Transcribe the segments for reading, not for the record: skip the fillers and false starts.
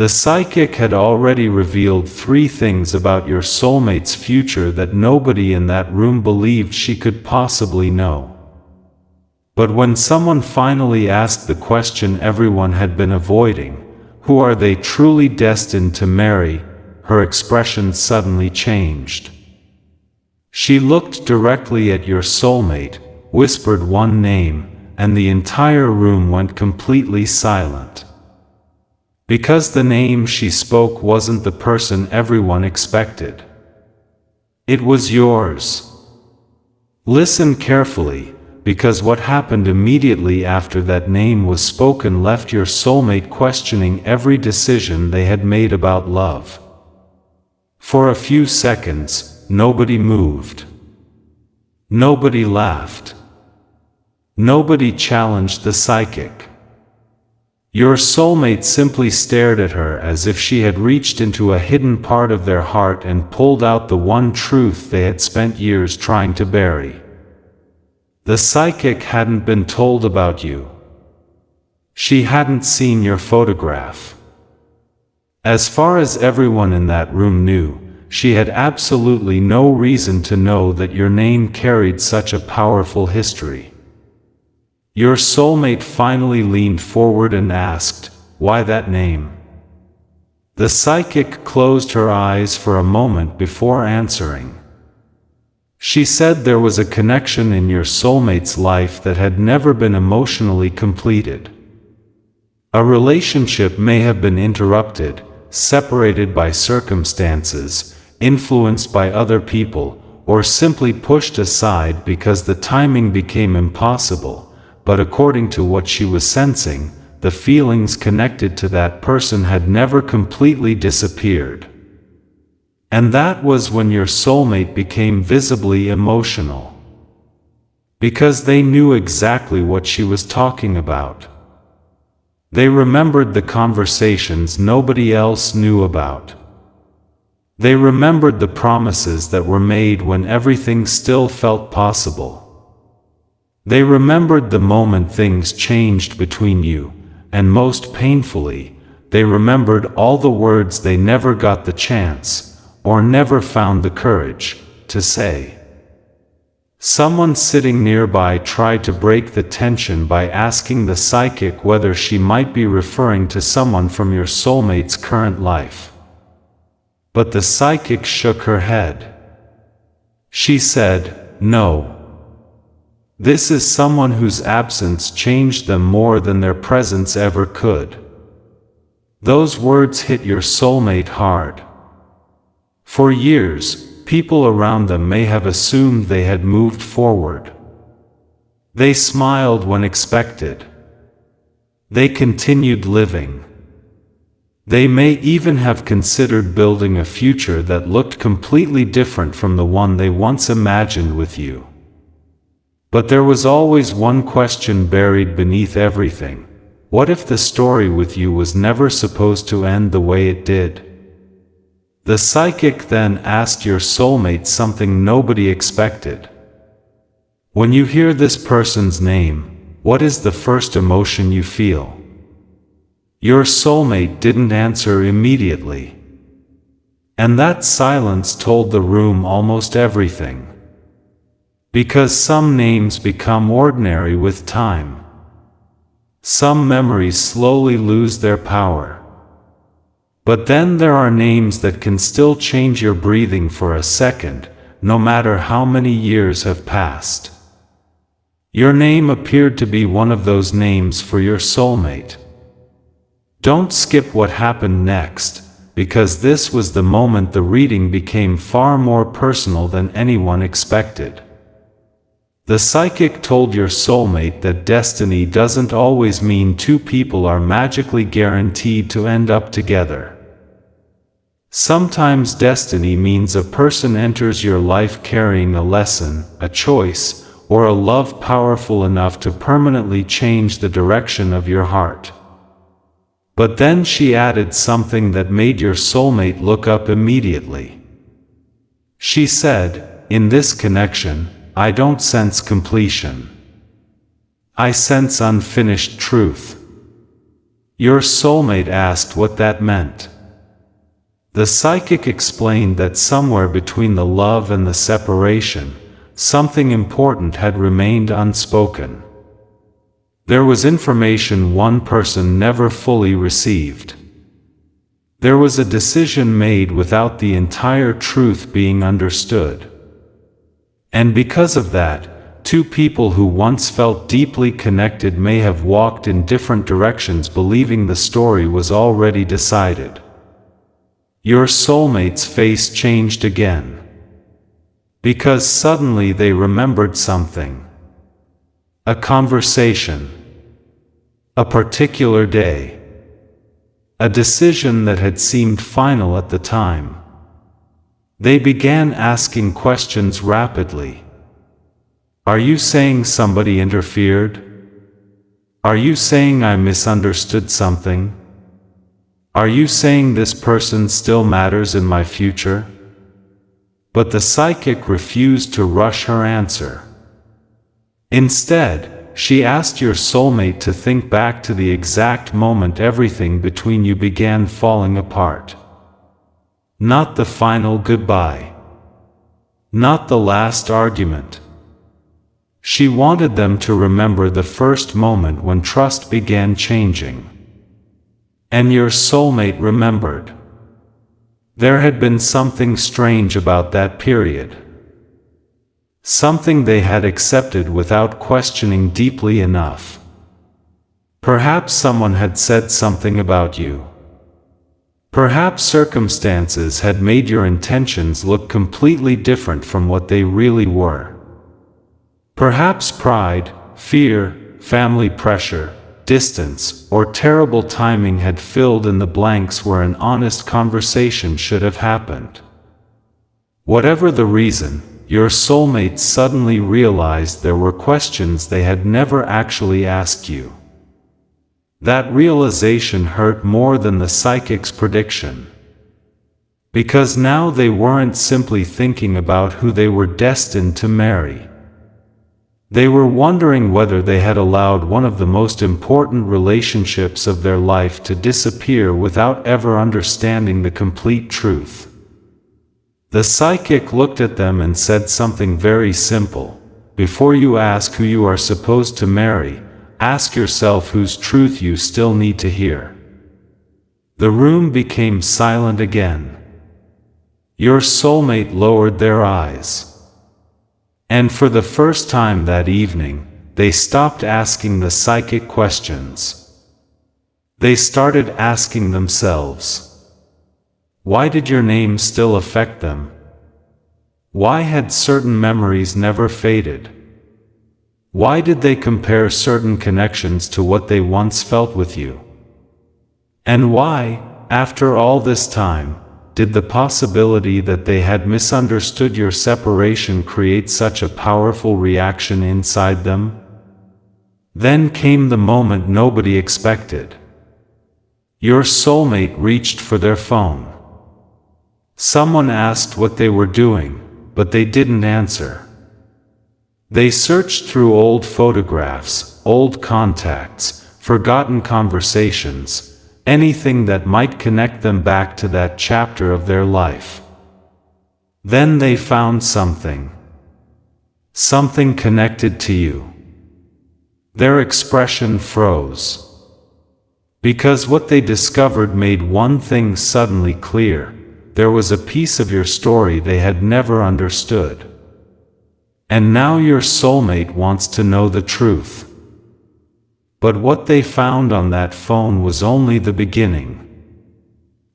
The psychic had already revealed 3 things about your soulmate's future that nobody in that room believed she could possibly know. But when someone finally asked the question everyone had been avoiding, who are they truly destined to marry, her expression suddenly changed. She looked directly at your soulmate, whispered one name, and the entire room went completely silent. Because the name she spoke wasn't the person everyone expected. It was yours. Listen carefully, because what happened immediately after that name was spoken left your soulmate questioning every decision they had made about love. For a few seconds, nobody moved. Nobody laughed. Nobody challenged the psychic. Your soulmate simply stared at her as if she had reached into a hidden part of their heart and pulled out the one truth they had spent years trying to bury. The psychic hadn't been told about you. She hadn't seen your photograph. As far as everyone in that room knew, she had absolutely no reason to know that your name carried such a powerful history. Your soulmate finally leaned forward and asked, "Why that name?" The psychic closed her eyes for a moment before answering. She said there was a connection in your soulmate's life that had never been emotionally completed. A relationship may have been interrupted, separated by circumstances, influenced by other people, or simply pushed aside because the timing became impossible. But according to what she was sensing, the feelings connected to that person had never completely disappeared. And that was when your soulmate became visibly emotional. Because they knew exactly what she was talking about. They remembered the conversations nobody else knew about. They remembered the promises that were made when everything still felt possible. They remembered the moment things changed between you, and most painfully, they remembered all the words they never got the chance, or never found the courage, to say. Someone sitting nearby tried to break the tension by asking the psychic whether she might be referring to someone from your soulmate's current life. But the psychic shook her head. She said, "No. This is someone whose absence changed them more than their presence ever could." Those words hit your soulmate hard. For years, people around them may have assumed they had moved forward. They smiled when expected. They continued living. They may even have considered building a future that looked completely different from the one they once imagined with you. But there was always one question buried beneath everything. What if the story with you was never supposed to end the way it did? The psychic then asked your soulmate something nobody expected. When you hear this person's name, what is the first emotion you feel? Your soulmate didn't answer immediately. And that silence told the room almost everything. Because some names become ordinary with time. Some memories slowly lose their power. But then there are names that can still change your breathing for a second, no matter how many years have passed. Your name appeared to be one of those names for your soulmate. Don't skip what happened next, because this was the moment the reading became far more personal than anyone expected. The psychic told your soulmate that destiny doesn't always mean two people are magically guaranteed to end up together. Sometimes destiny means a person enters your life carrying a lesson, a choice, or a love powerful enough to permanently change the direction of your heart. But then she added something that made your soulmate look up immediately. She said, "In this connection, I don't sense completion. I sense unfinished truth." Your soulmate asked what that meant. The psychic explained that somewhere between the love and the separation, something important had remained unspoken. There was information one person never fully received. There was a decision made without the entire truth being understood. And because of that, two people who once felt deeply connected may have walked in different directions believing the story was already decided. Your soulmate's face changed again. Because suddenly they remembered something. A conversation. A particular day. A decision that had seemed final at the time. They began asking questions rapidly. Are you saying somebody interfered? Are you saying I misunderstood something? Are you saying this person still matters in my future? But the psychic refused to rush her answer. Instead, she asked your soulmate to think back to the exact moment everything between you began falling apart. Not the final goodbye. Not the last argument. She wanted them to remember the first moment when trust began changing. And your soulmate remembered. There had been something strange about that period. Something they had accepted without questioning deeply enough. Perhaps someone had said something about you. Perhaps circumstances had made your intentions look completely different from what they really were. Perhaps pride, fear, family pressure, distance, or terrible timing had filled in the blanks where an honest conversation should have happened. Whatever the reason, your soulmate suddenly realized there were questions they had never actually asked you. That realization hurt more than the psychic's prediction. Because now they weren't simply thinking about who they were destined to marry. They were wondering whether they had allowed one of the most important relationships of their life to disappear without ever understanding the complete truth. The psychic looked at them and said something very simple. Before you ask who you are supposed to marry, ask yourself whose truth you still need to hear. The room became silent again. Your soulmate lowered their eyes. And for the first time that evening, they stopped asking the psychic questions. They started asking themselves. Why did your name still affect them? Why had certain memories never faded? Why did they compare certain connections to what they once felt with you? And why, after all this time, did the possibility that they had misunderstood your separation create such a powerful reaction inside them? Then came the moment nobody expected. Your soulmate reached for their phone. Someone asked what they were doing, but they didn't answer. They searched through old photographs, old contacts, forgotten conversations, anything that might connect them back to that chapter of their life. Then they found something. Something connected to you. Their expression froze. Because what they discovered made one thing suddenly clear. There was a piece of your story they had never understood. And now your soulmate wants to know the truth. But what they found on that phone was only the beginning.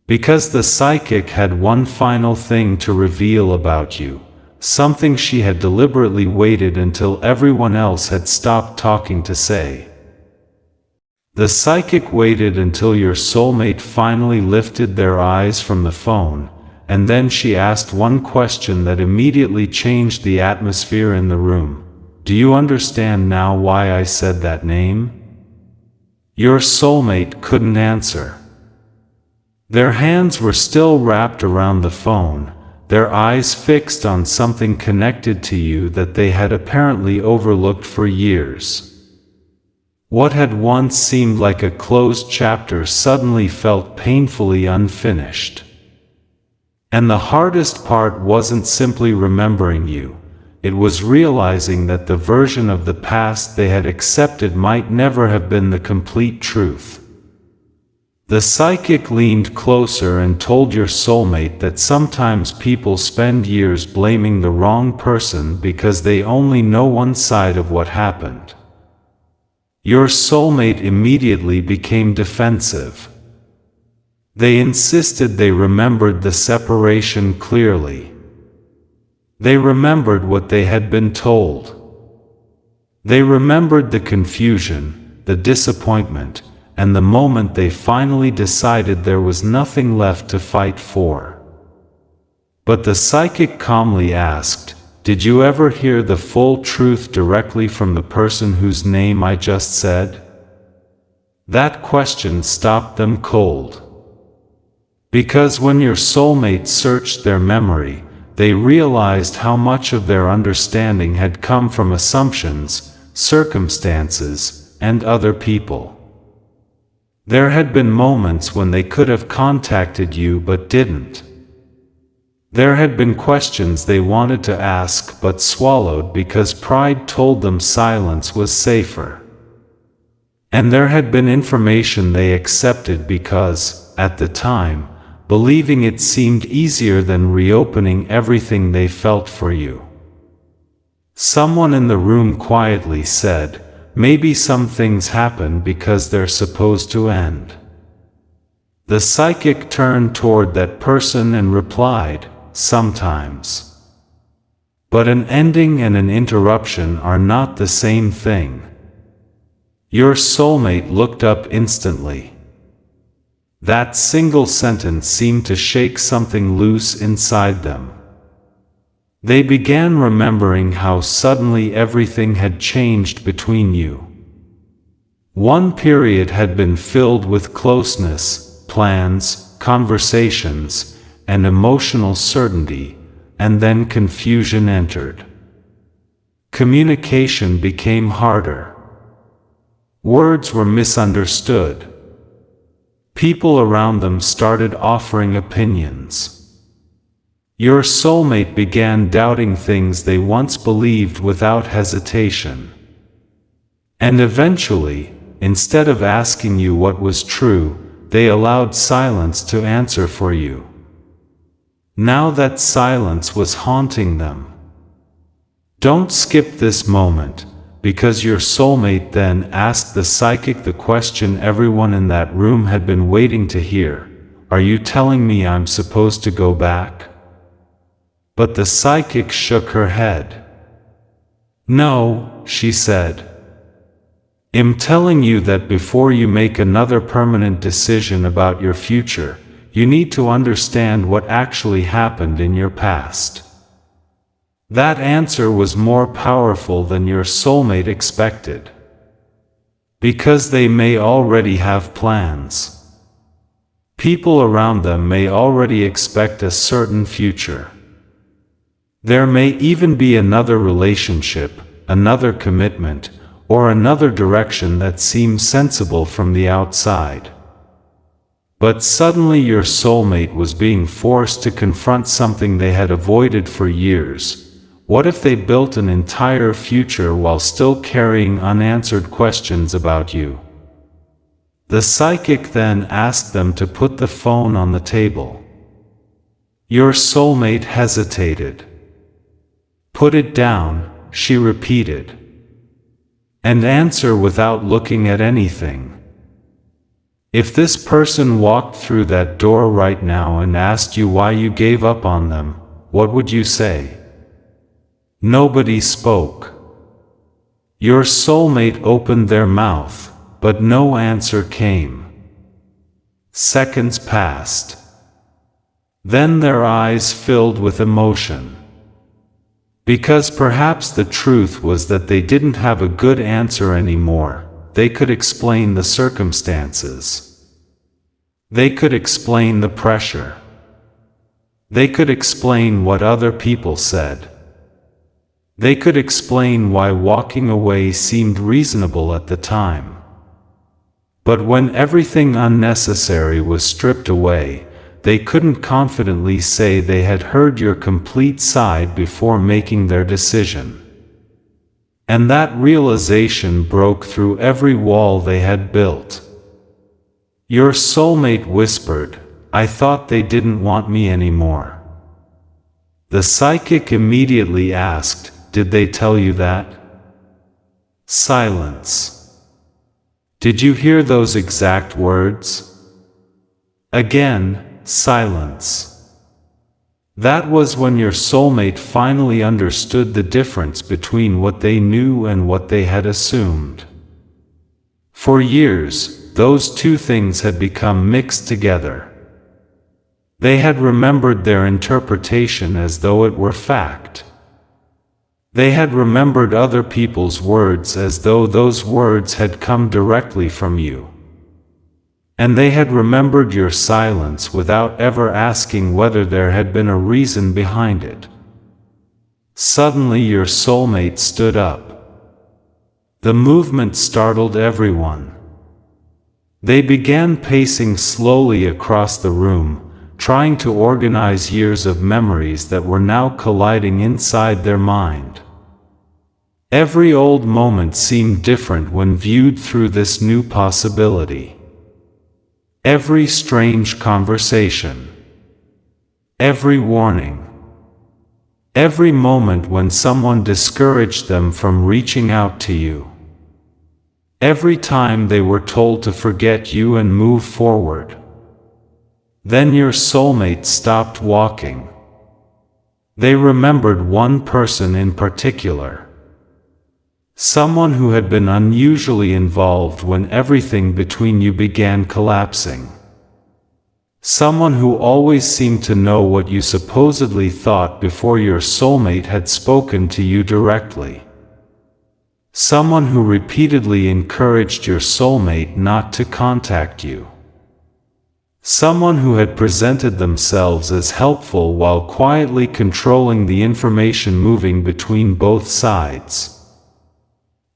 Because the psychic had one final thing to reveal about you, something she had deliberately waited until everyone else had stopped talking to say. The psychic waited until your soulmate finally lifted their eyes from the phone, and then she asked one question that immediately changed the atmosphere in the room. Do you understand now why I said that name? Your soulmate couldn't answer. Their hands were still wrapped around the phone, their eyes fixed on something connected to you that they had apparently overlooked for years. What had once seemed like a closed chapter suddenly felt painfully unfinished. And the hardest part wasn't simply remembering you, it was realizing that the version of the past they had accepted might never have been the complete truth. The psychic leaned closer and told your soulmate that sometimes people spend years blaming the wrong person because they only know one side of what happened. Your soulmate immediately became defensive. They insisted they remembered the separation clearly. They remembered what they had been told. They remembered the confusion, the disappointment, and the moment they finally decided there was nothing left to fight for. But the psychic calmly asked, "Did you ever hear the full truth directly from the person whose name I just said?" That question stopped them cold. Because when your soulmate searched their memory, they realized how much of their understanding had come from assumptions, circumstances, and other people. There had been moments when they could have contacted you but didn't. There had been questions they wanted to ask but swallowed because pride told them silence was safer. And there had been information they accepted because, at the time, believing it seemed easier than reopening everything they felt for you. Someone in the room quietly said, "Maybe some things happen because they're supposed to end." The psychic turned toward that person and replied, "Sometimes. But an ending and an interruption are not the same thing." Your soulmate looked up instantly. That single sentence seemed to shake something loose inside them. They began remembering how suddenly everything had changed between you. One period had been filled with closeness, plans, conversations, and emotional certainty, and then confusion entered. Communication became harder. Words were misunderstood. People around them started offering opinions. Your soulmate began doubting things they once believed without hesitation. And eventually, instead of asking you what was true, they allowed silence to answer for you. Now that silence was haunting them. Don't skip this moment, because your soulmate then asked the psychic the question everyone in that room had been waiting to hear. "Are you telling me I'm supposed to go back?" But the psychic shook her head. "No," she said. "I'm telling you that before you make another permanent decision about your future, you need to understand what actually happened in your past." That answer was more powerful than your soulmate expected. Because they may already have plans. People around them may already expect a certain future. There may even be another relationship, another commitment, or another direction that seems sensible from the outside. But suddenly your soulmate was being forced to confront something they had avoided for years. What if they built an entire future while still carrying unanswered questions about you? The psychic then asked them to put the phone on the table. Your soulmate hesitated. "Put it down," she repeated. "And answer without looking at anything. If this person walked through that door right now and asked you why you gave up on them, what would you say?" Nobody spoke. Your soulmate opened their mouth, but no answer came. Seconds passed. Then their eyes filled with emotion. Because perhaps the truth was that they didn't have a good answer anymore. They could explain the circumstances. They could explain the pressure. They could explain what other people said. They could explain why walking away seemed reasonable at the time. But when everything unnecessary was stripped away, they couldn't confidently say they had heard your complete side before making their decision. And that realization broke through every wall they had built. Your soulmate whispered, "I thought they didn't want me anymore." The psychic immediately asked, "Did they tell you that?" Silence. "Did you hear those exact words?" Again, silence. That was when your soulmate finally understood the difference between what they knew and what they had assumed. For years, those two things had become mixed together. They had remembered their interpretation as though it were fact. They had remembered other people's words as though those words had come directly from you. And they had remembered your silence without ever asking whether there had been a reason behind it. Suddenly your soulmate stood up. The movement startled everyone. They began pacing slowly across the room, trying to organize years of memories that were now colliding inside their mind. Every old moment seemed different when viewed through this new possibility. Every strange conversation, every warning, every moment when someone discouraged them from reaching out to you, every time they were told to forget you and move forward. Then your soulmate stopped walking. They remembered one person in particular. Someone who had been unusually involved when everything between you began collapsing. Someone who always seemed to know what you supposedly thought before your soulmate had spoken to you directly. Someone who repeatedly encouraged your soulmate not to contact you. Someone who had presented themselves as helpful while quietly controlling the information moving between both sides.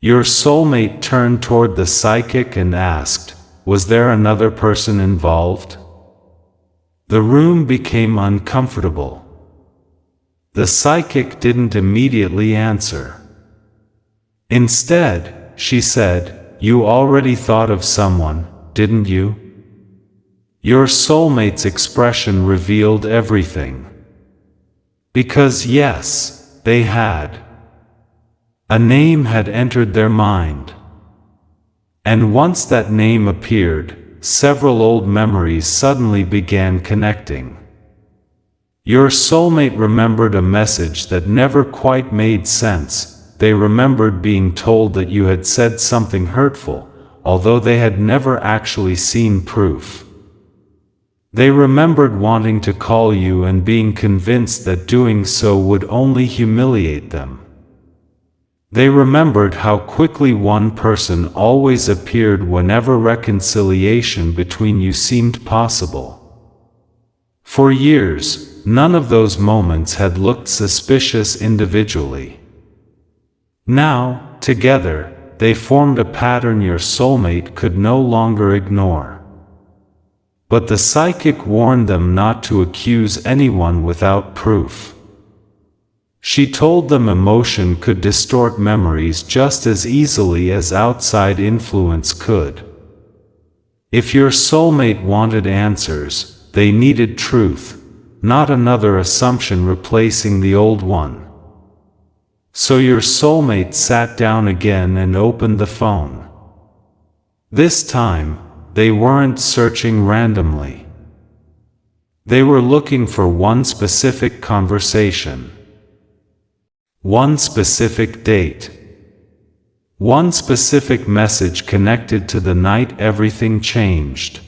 Your soulmate turned toward the psychic and asked, "Was there another person involved?" The room became uncomfortable. The psychic didn't immediately answer. Instead, she said, "You already thought of someone, didn't you?" Your soulmate's expression revealed everything. Because yes, they had. A name had entered their mind. And once that name appeared, several old memories suddenly began connecting. Your soulmate remembered a message that never quite made sense. They remembered being told that you had said something hurtful, although they had never actually seen proof. They remembered wanting to call you and being convinced that doing so would only humiliate them. They remembered how quickly one person always appeared whenever reconciliation between you seemed possible. For years, none of those moments had looked suspicious individually. Now, together, they formed a pattern your soulmate could no longer ignore. But the psychic warned them not to accuse anyone without proof. She told them emotion could distort memories just as easily as outside influence could. If your soulmate wanted answers, they needed truth, not another assumption replacing the old one. So your soulmate sat down again and opened the phone. This time, they weren't searching randomly. They were looking for one specific conversation. One specific date. One specific message connected to the night everything changed.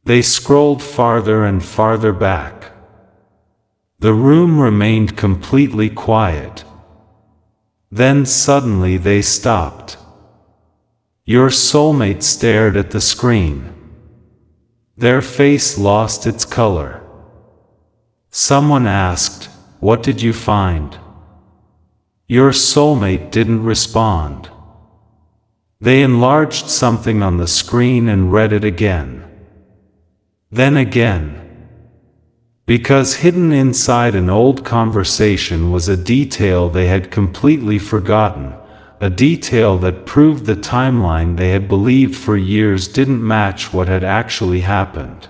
They scrolled farther and farther back. The room remained completely quiet. Then suddenly they stopped. Your soulmate stared at the screen. Their face lost its color. Someone asked, "What did you find?" Your soulmate didn't respond. They enlarged something on the screen and read it again. Then again. Because hidden inside an old conversation was a detail they had completely forgotten, a detail that proved the timeline they had believed for years didn't match what had actually happened.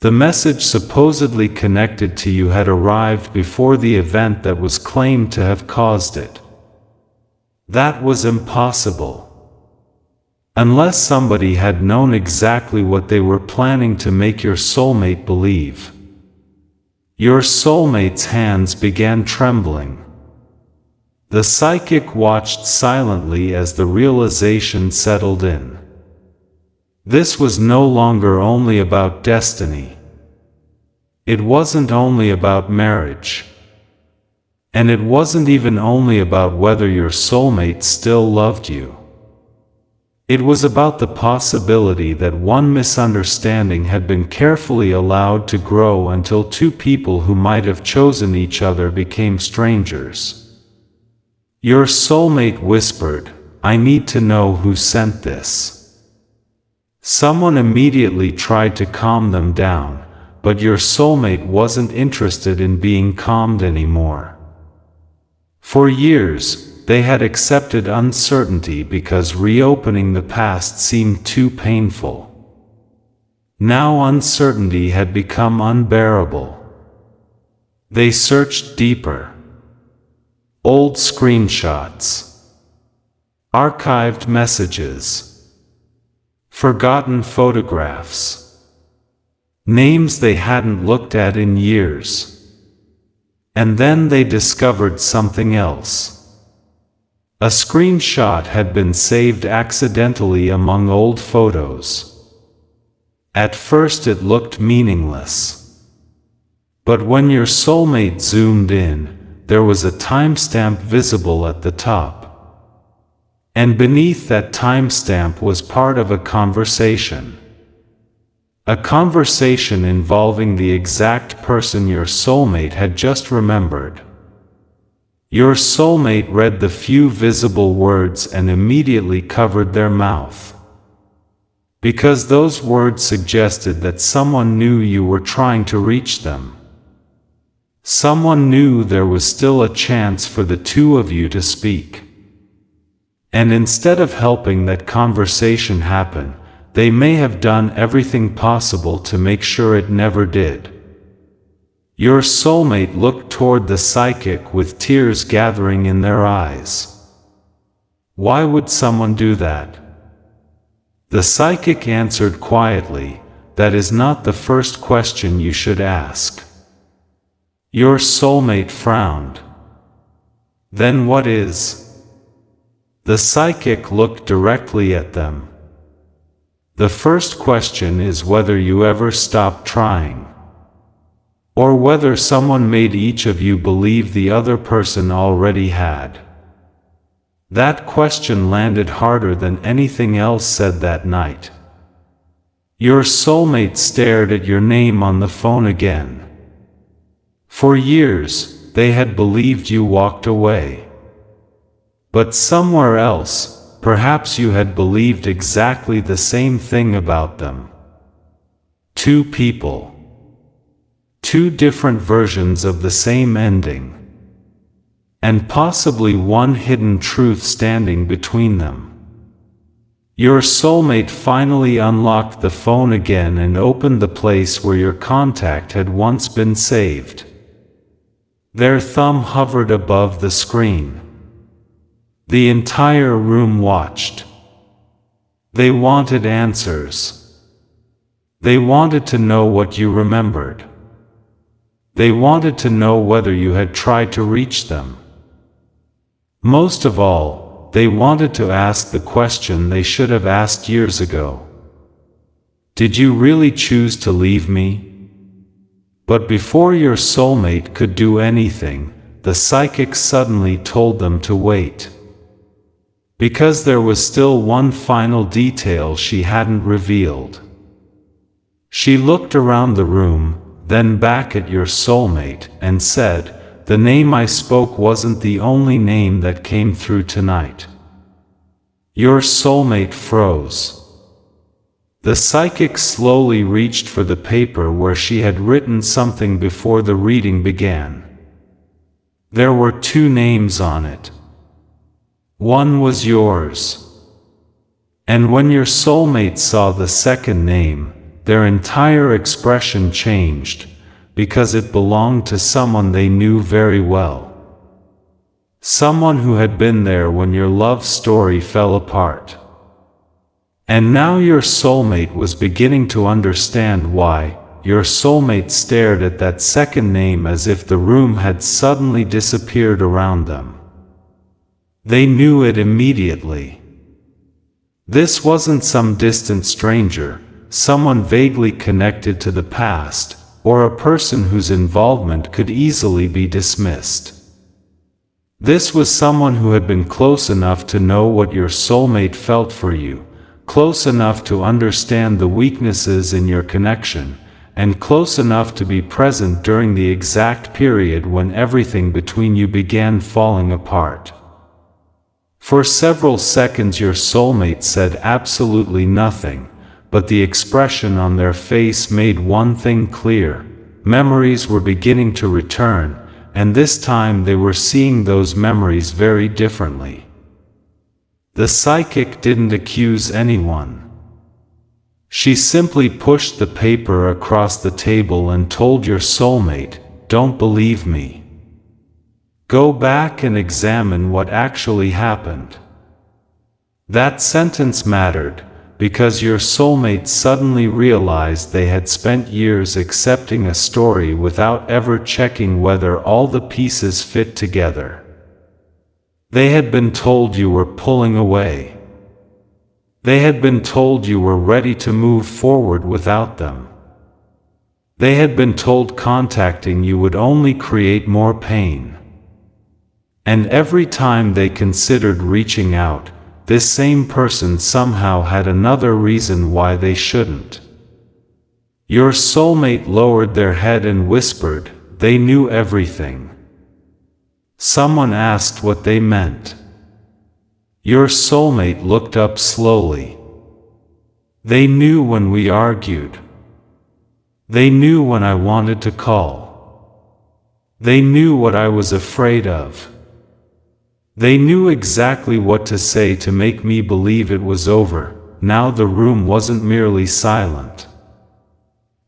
The message supposedly connected to you had arrived before the event that was claimed to have caused it. That was impossible. Unless somebody had known exactly what they were planning to make your soulmate believe. Your soulmate's hands began trembling. The psychic watched silently as the realization settled in. This was no longer only about destiny. It wasn't only about marriage. And it wasn't even only about whether your soulmate still loved you. It was about the possibility that one misunderstanding had been carefully allowed to grow until two people who might have chosen each other became strangers. Your soulmate whispered, "I need to know who sent this." Someone immediately tried to calm them down, but your soulmate wasn't interested in being calmed anymore. For years, they had accepted uncertainty because reopening the past seemed too painful. Now uncertainty had become unbearable. They searched deeper. Old screenshots. Archived messages. Forgotten photographs. Names they hadn't looked at in years. And then they discovered something else. A screenshot had been saved accidentally among old photos. At first it looked meaningless. But when your soulmate zoomed in, there was a timestamp visible at the top. And beneath that timestamp was part of a conversation. A conversation involving the exact person your soulmate had just remembered. Your soulmate read the few visible words and immediately covered their mouth. Because those words suggested that someone knew you were trying to reach them. Someone knew there was still a chance for the two of you to speak. And instead of helping that conversation happen, they may have done everything possible to make sure it never did. Your soulmate looked toward the psychic with tears gathering in their eyes. Why would someone do that? The psychic answered quietly, "That is not the first question you should ask." Your soulmate frowned. "Then what is?" The psychic looked directly at them. "The first question is whether you ever stopped trying. Or whether someone made each of you believe the other person already had." That question landed harder than anything else said that night. Your soulmate stared at your name on the phone again. For years, they had believed you walked away. But somewhere else, perhaps you had believed exactly the same thing about them. Two people. Two different versions of the same ending. And possibly one hidden truth standing between them. Your soulmate finally unlocked the phone again and opened the place where your contact had once been saved. Their thumb hovered above the screen. The entire room watched. They wanted answers. They wanted to know what you remembered. They wanted to know whether you had tried to reach them. Most of all, they wanted to ask the question they should have asked years ago. Did you really choose to leave me? But before your soulmate could do anything, the psychic suddenly told them to wait. Because there was still one final detail she hadn't revealed. She looked around the room, then back at your soulmate, and said, the name I spoke wasn't the only name that came through tonight. Your soulmate froze. The psychic slowly reached for the paper where she had written something before the reading began. There were 2 names on it. One was yours. And when your soulmate saw the second name, their entire expression changed, because it belonged to someone they knew very well. Someone who had been there when your love story fell apart. And now your soulmate was beginning to understand why. Your soulmate stared at that second name as if the room had suddenly disappeared around them. They knew it immediately. This wasn't some distant stranger, someone vaguely connected to the past, or a person whose involvement could easily be dismissed. This was someone who had been close enough to know what your soulmate felt for you, close enough to understand the weaknesses in your connection, and close enough to be present during the exact period when everything between you began falling apart. For several seconds your soulmate said absolutely nothing, but the expression on their face made one thing clear: memories were beginning to return, and this time they were seeing those memories very differently. The psychic didn't accuse anyone. She simply pushed the paper across the table and told your soulmate, "Don't believe me. Go back and examine what actually happened." That sentence mattered, because your soulmate suddenly realized they had spent years accepting a story without ever checking whether all the pieces fit together. They had been told you were pulling away. They had been told you were ready to move forward without them. They had been told contacting you would only create more pain. And every time they considered reaching out, this same person somehow had another reason why they shouldn't. Your soulmate lowered their head and whispered, "They knew everything." Someone asked what they meant. Your soulmate looked up slowly. "They knew when we argued. They knew when I wanted to call. They knew what I was afraid of. They knew exactly what to say to make me believe it was over." Now the room wasn't merely silent.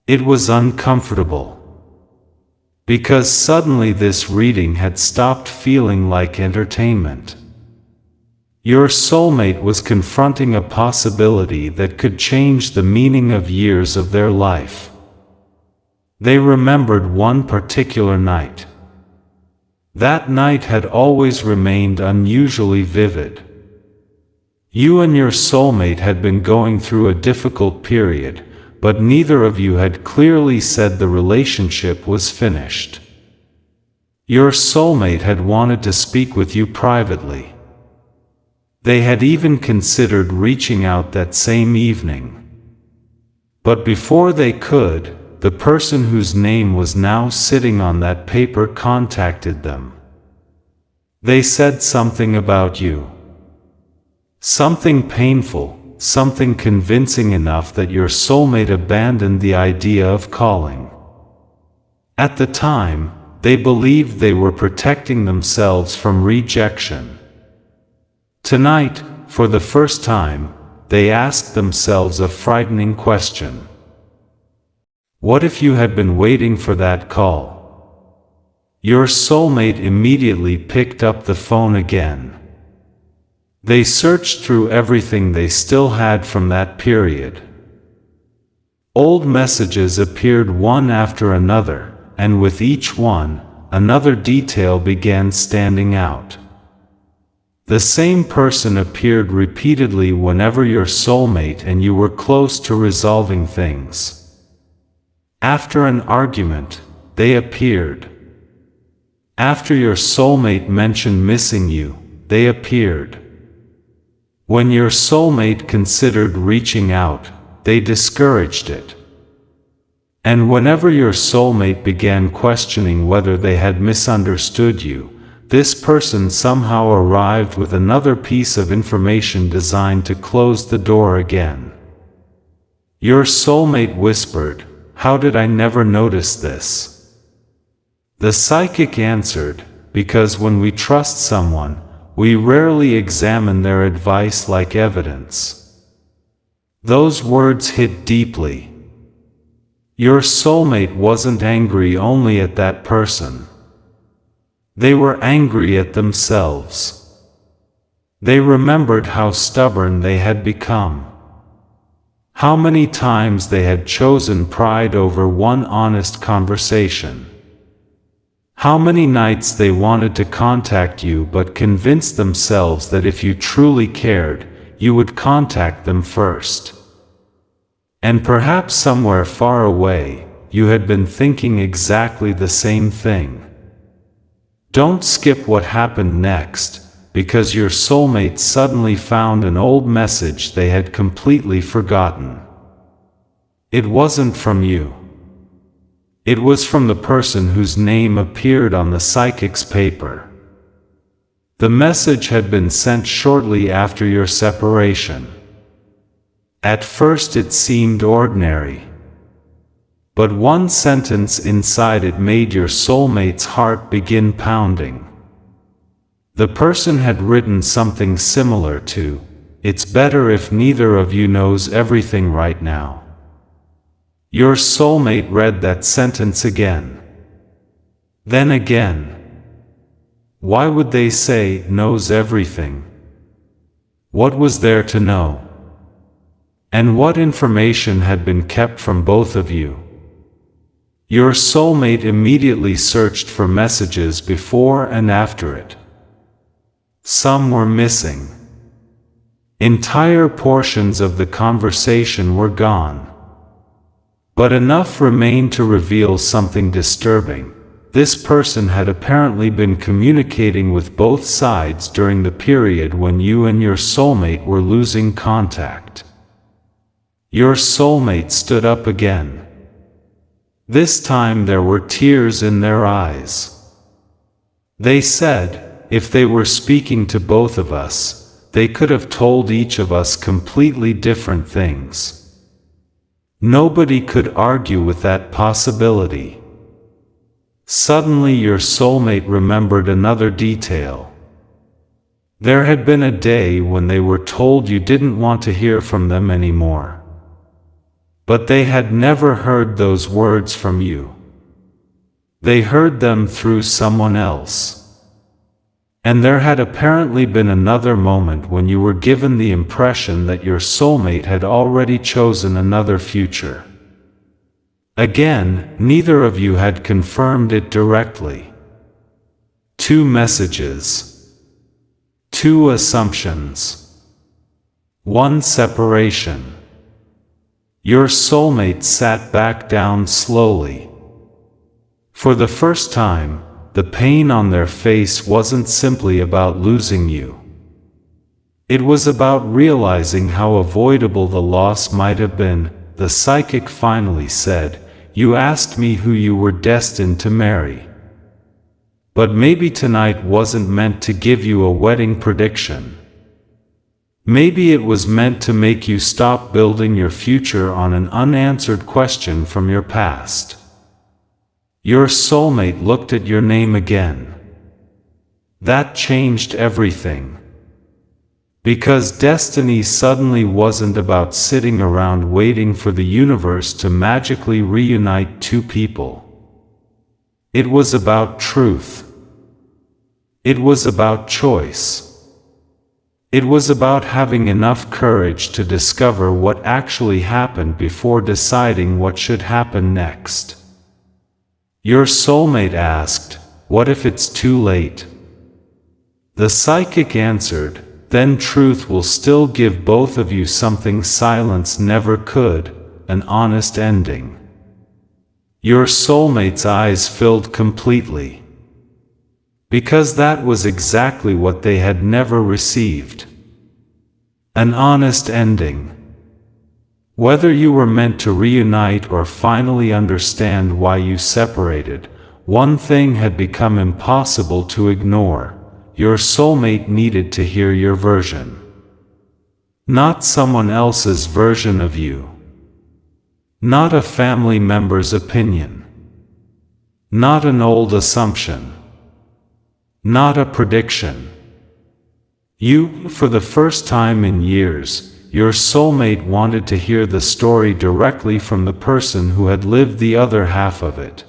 It was uncomfortable. Because suddenly this reading had stopped feeling like entertainment. Your soulmate was confronting a possibility that could change the meaning of years of their life. They remembered one particular night. That night had always remained unusually vivid. You and your soulmate had been going through a difficult period, but neither of you had clearly said the relationship was finished. Your soulmate had wanted to speak with you privately. They had even considered reaching out that same evening. But before they could, the person whose name was now sitting on that paper contacted them. They said something about you. Something painful, something convincing enough that your soulmate abandoned the idea of calling. At the time, they believed they were protecting themselves from rejection. Tonight, for the first time, they asked themselves a frightening question. What if you had been waiting for that call? Your soulmate immediately picked up the phone again. They searched through everything they still had from that period. Old messages appeared one after another, and with each one, another detail began standing out. The same person appeared repeatedly whenever your soulmate and you were close to resolving things. After an argument, they appeared. After your soulmate mentioned missing you, they appeared. When your soulmate considered reaching out, they discouraged it. And whenever your soulmate began questioning whether they had misunderstood you, this person somehow arrived with another piece of information designed to close the door again. Your soulmate whispered, "How did I never notice this?" The psychic answered, "Because when we trust someone, we rarely examine their advice like evidence." Those words hit deeply. Your soulmate wasn't angry only at that person. They were angry at themselves. They remembered how stubborn they had become. How many times they had chosen pride over one honest conversation. How many nights they wanted to contact you but convinced themselves that if you truly cared, you would contact them first. And perhaps somewhere far away, you had been thinking exactly the same thing. Don't skip what happened next, because your soulmate suddenly found an old message they had completely forgotten. It wasn't from you. It was from the person whose name appeared on the psychic's paper. The message had been sent shortly after your separation. At first it seemed ordinary. But one sentence inside it made your soulmate's heart begin pounding. The person had written something similar to, "It's better if neither of you knows everything right now." Your soulmate read that sentence again. Then again. Why would they say, "knows everything"? What was there to know? And what information had been kept from both of you? Your soulmate immediately searched for messages before and after it. Some were missing. Entire portions of the conversation were gone. But enough remained to reveal something disturbing. This person had apparently been communicating with both sides during the period when you and your soulmate were losing contact. Your soulmate stood up again. This time there were tears in their eyes. They said, if they were speaking to both of us, they could have told each of us completely different things. Nobody could argue with that possibility. Suddenly your soulmate remembered another detail. There had been a day when they were told you didn't want to hear from them anymore. But they had never heard those words from you. They heard them through someone else. And there had apparently been another moment when you were given the impression that your soulmate had already chosen another future. Again, neither of you had confirmed it directly. Two messages. Two assumptions. One separation. Your soulmate sat back down slowly. For the first time, the pain on their face wasn't simply about losing you. It was about realizing how avoidable the loss might have been. The psychic finally said, "You asked me who you were destined to marry. But maybe tonight wasn't meant to give you a wedding prediction. Maybe it was meant to make you stop building your future on an unanswered question from your past." Your soulmate looked at your name again. That changed everything. Because destiny suddenly wasn't about sitting around waiting for the universe to magically reunite two people. It was about truth. It was about choice. It was about having enough courage to discover what actually happened before deciding what should happen next. Your soulmate asked, "What if it's too late?" The psychic answered, "Then truth will still give both of you something silence never could, an honest ending." Your soulmate's eyes filled completely. Because that was exactly what they had never received. An honest ending. Whether you were meant to reunite or finally understand why you separated, one thing had become impossible to ignore: your soulmate needed to hear your version. Not someone else's version of you. Not a family member's opinion. Not an old assumption. Not a prediction. You, for the first time in years, your soulmate wanted to hear the story directly from the person who had lived the other half of it.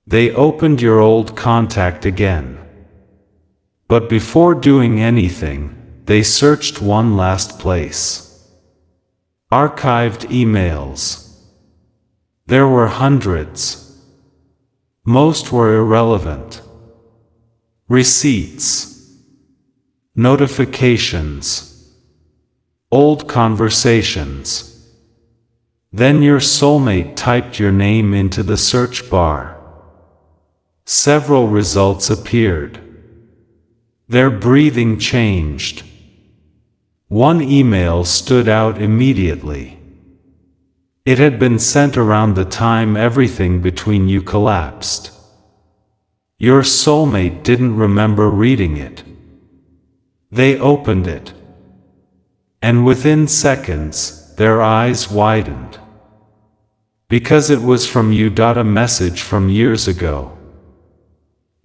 They opened your old contact again. But before doing anything, they searched one last place. Archived emails. There were hundreds. Most were irrelevant. Receipts. Notifications. Old conversations. Then your soulmate typed your name into the search bar. Several results appeared. Their breathing changed. One email stood out immediately. It had been sent around the time everything between you collapsed. Your soulmate didn't remember reading it. They opened it. And within seconds, their eyes widened. Because it was from you. A message from years ago.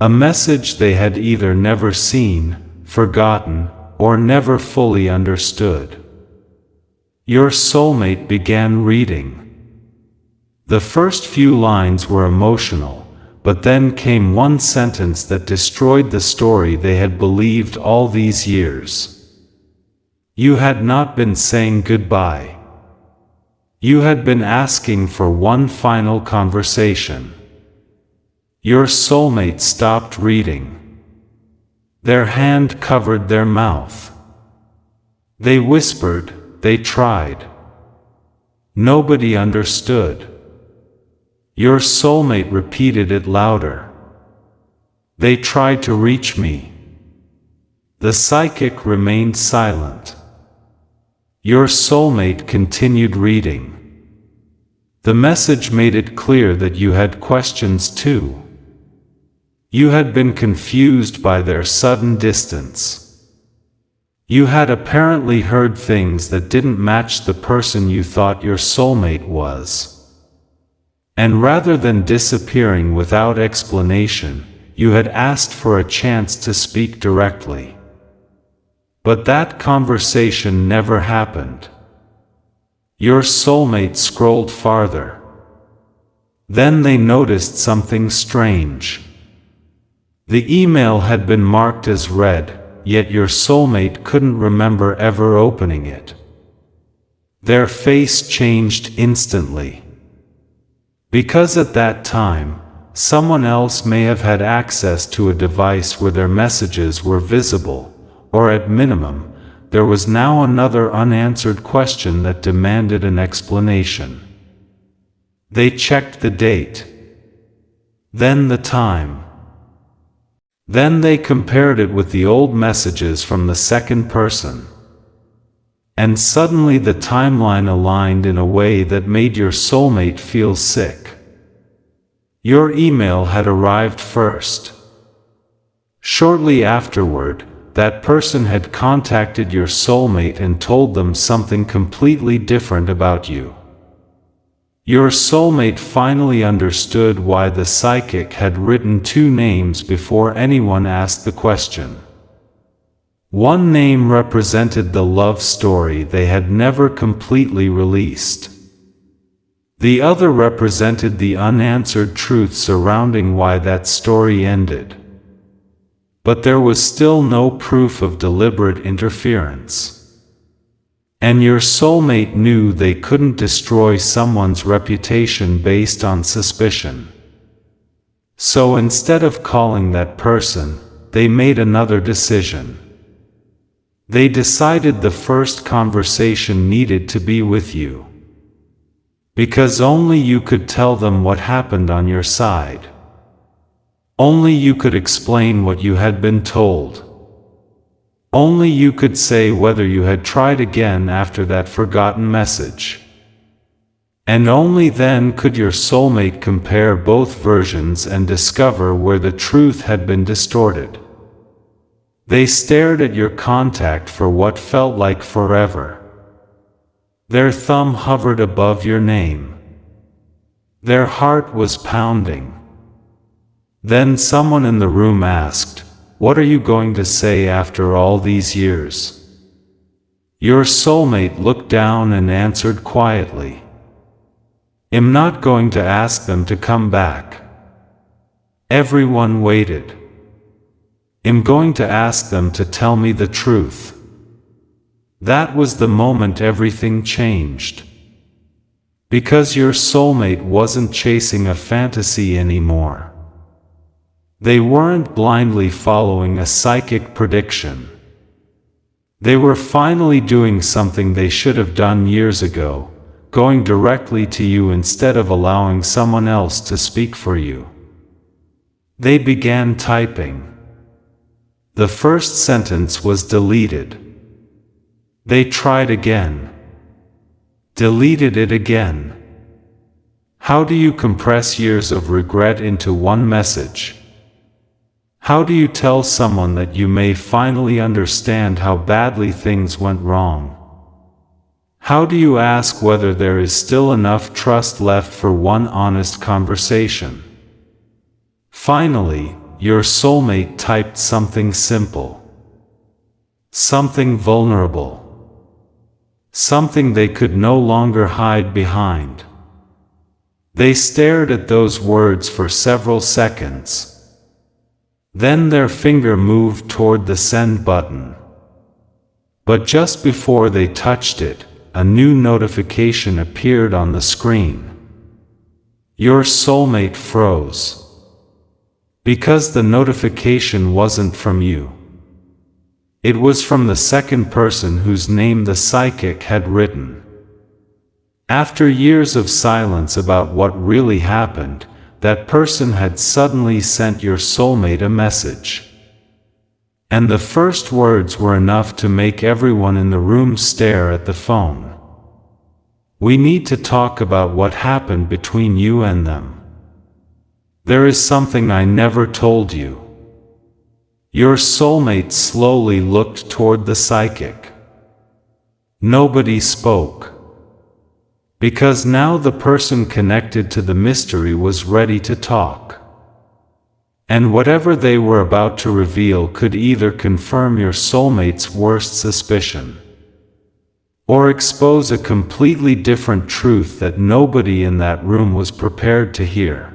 A message they had either never seen, forgotten, or never fully understood. Your soulmate began reading. The first few lines were emotional, but then came one sentence that destroyed the story they had believed all these years. You had not been saying goodbye. You had been asking for one final conversation. Your soulmate stopped reading. Their hand covered their mouth. They whispered, they tried. Nobody understood. Your soulmate repeated it louder. They tried to reach me. The psychic remained silent. Your soulmate continued reading. The message made it clear that you had questions too. You had been confused by their sudden distance. You had apparently heard things that didn't match the person you thought your soulmate was. And rather than disappearing without explanation, you had asked for a chance to speak directly. But that conversation never happened. Your soulmate scrolled farther. Then they noticed something strange. The email had been marked as read, yet your soulmate couldn't remember ever opening it. Their face changed instantly. Because at that time, someone else may have had access to a device where their messages were visible, or at minimum, there was now another unanswered question that demanded an explanation. They checked the date. Then the time. Then they compared it with the old messages from the second person. And suddenly the timeline aligned in a way that made your soulmate feel sick. Your email had arrived first. Shortly afterward, that person had contacted your soulmate and told them something completely different about you. Your soulmate finally understood why the psychic had written two names before anyone asked the question. One name represented the love story they had never completely released. The other represented the unanswered truth surrounding why that story ended. But there was still no proof of deliberate interference. And your soulmate knew they couldn't destroy someone's reputation based on suspicion. So instead of calling that person, they made another decision. They decided the first conversation needed to be with you. Because only you could tell them what happened on your side. Only you could explain what you had been told. Only you could say whether you had tried again after that forgotten message. And only then could your soulmate compare both versions and discover where the truth had been distorted. They stared at your contact for what felt like forever. Their thumb hovered above your name. Their heart was pounding. Then someone in the room asked, "What are you going to say after all these years?" Your soulmate looked down and answered quietly, "I'm not going to ask them to come back." Everyone waited. "I'm going to ask them to tell me the truth." That was the moment everything changed. Because your soulmate wasn't chasing a fantasy anymore. They weren't blindly following a psychic prediction. They were finally doing something they should have done years ago, going directly to you instead of allowing someone else to speak for you. They began typing. The first sentence was deleted. They tried again. Deleted it again. How do you compress years of regret into one message? How do you tell someone that you may finally understand how badly things went wrong? How do you ask whether there is still enough trust left for one honest conversation? Finally, your soulmate typed something simple. Something vulnerable. Something they could no longer hide behind. They stared at those words for several seconds. Then their finger moved toward the send button. But just before they touched it, a new notification appeared on the screen. Your soulmate froze. Because the notification wasn't from you. It was from the second person whose name the psychic had written. After years of silence about what really happened, that person had suddenly sent your soulmate a message. And the first words were enough to make everyone in the room stare at the phone. "We need to talk about what happened between you and them. There is something I never told you." Your soulmate slowly looked toward the psychic. Nobody spoke. Because now the person connected to the mystery was ready to talk. And whatever they were about to reveal could either confirm your soulmate's worst suspicion, or expose a completely different truth that nobody in that room was prepared to hear.